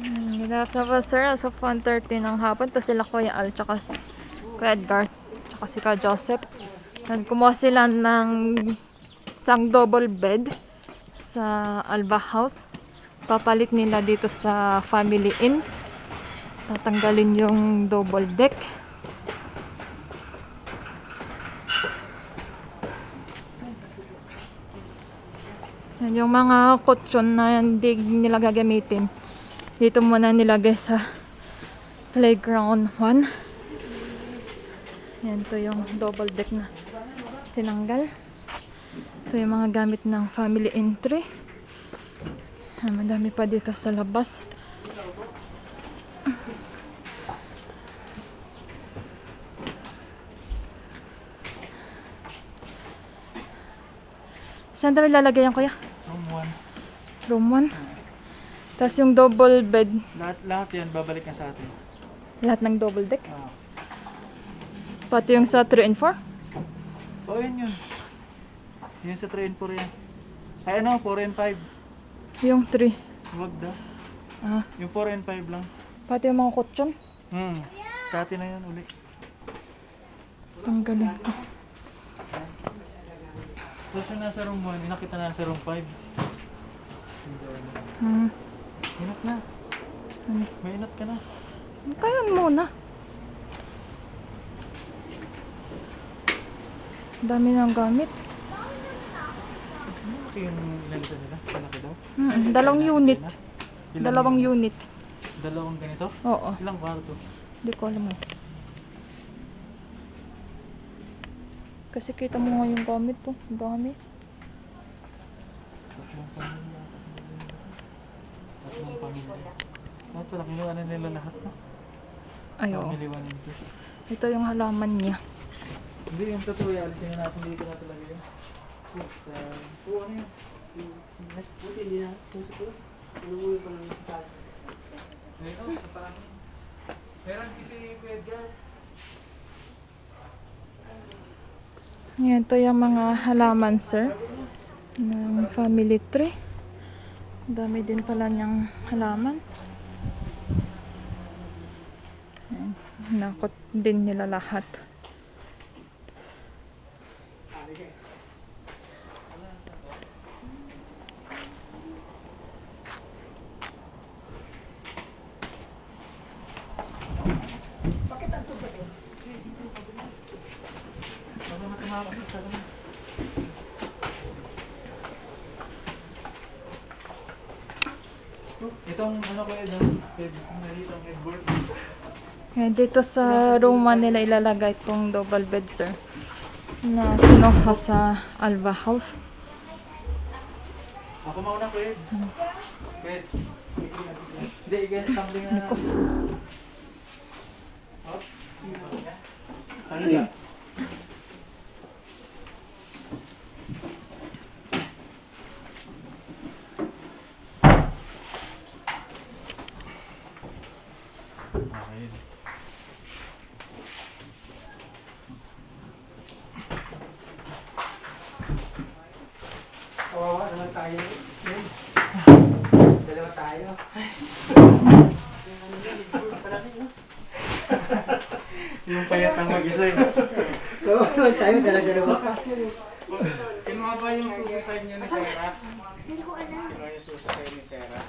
Ginagawa sir, as of 1:30 ng hapon. Tapos sila Kuya Al, tsaka si Kuya Edgar, tsaka si Ka Joseph. Kumuha sila ng isang double bed sa Alba House. Papalit nila dito sa Family Inn. Tatanggalin yung double deck. Yan yung mga kutsyon na hindi nila gagamitin. Dito muna nilagay sa playground 1. Yan to yung double deck na tinanggal. Ito yung mga gamit ng family entry. Madami pa dito sa labas. Saan daw ilalagay yan, kuya? Room 1. Room 1. Tapos yung double bed. Lahat yan, babalik na sa atin. Lahat ng double deck. Oo. Pati yung sa 3 and 4. Oh, yan yun. Yan sa 3 and 4 yan. Ay ano, 4 and 5. Yung 3. Huwag daw. Ah, Yung 4 and 5 lang. pati yung mga kutsyon. Sa atin na yan uli. Tanggalin ko. Tapos yung nasa room 1, nakita na sa room 5. Inat na. May inat ka na. Kaya muna. Dami ng gamit. Malaki yung inalita nila. Malaki daw. Dalawang unit. Ilang Dalawang unit. Dalawang ganito? Oo. Ilang kwarto? Hindi ko alam eh. Kasi kita mo nga yung gamit po. Ang dami. Tatlong pamilya. Lahat pala, kinuha na nila lahat na. Ay, oo. Family 1 and 2. Ito yung halaman niya. Hindi, yung totoo yan. Alisin na natin dito na talaga yun. Sa... ano yun? Buti, hindi na. Tusok ko. Inuwi pa lang sa tayo. Ayun, sa paan. Meron kasi Kuya Edgar. Yan, ito yung mga halaman, sir. Ng family tree. Dami din pala niyang halaman. Yan. Nakot din nila lahat. Itong ano ko yun, itong headboard. Yan, dito sa room 1 nila ilalagay itong double bed, sir. Na kinuha sa Alba House. Ako mauna ko yun. Hindi, tumbling na. Hop. Ano ka? Okay. Kawawa naman tayo. Dalawa tayo. Yung payat ang mag-isa eh. Kawawa naman tayo, dalawa. Kinuha ba yung susi sa inyo ni Sarah? Kinuha yung susi sa inyo ni Sarah?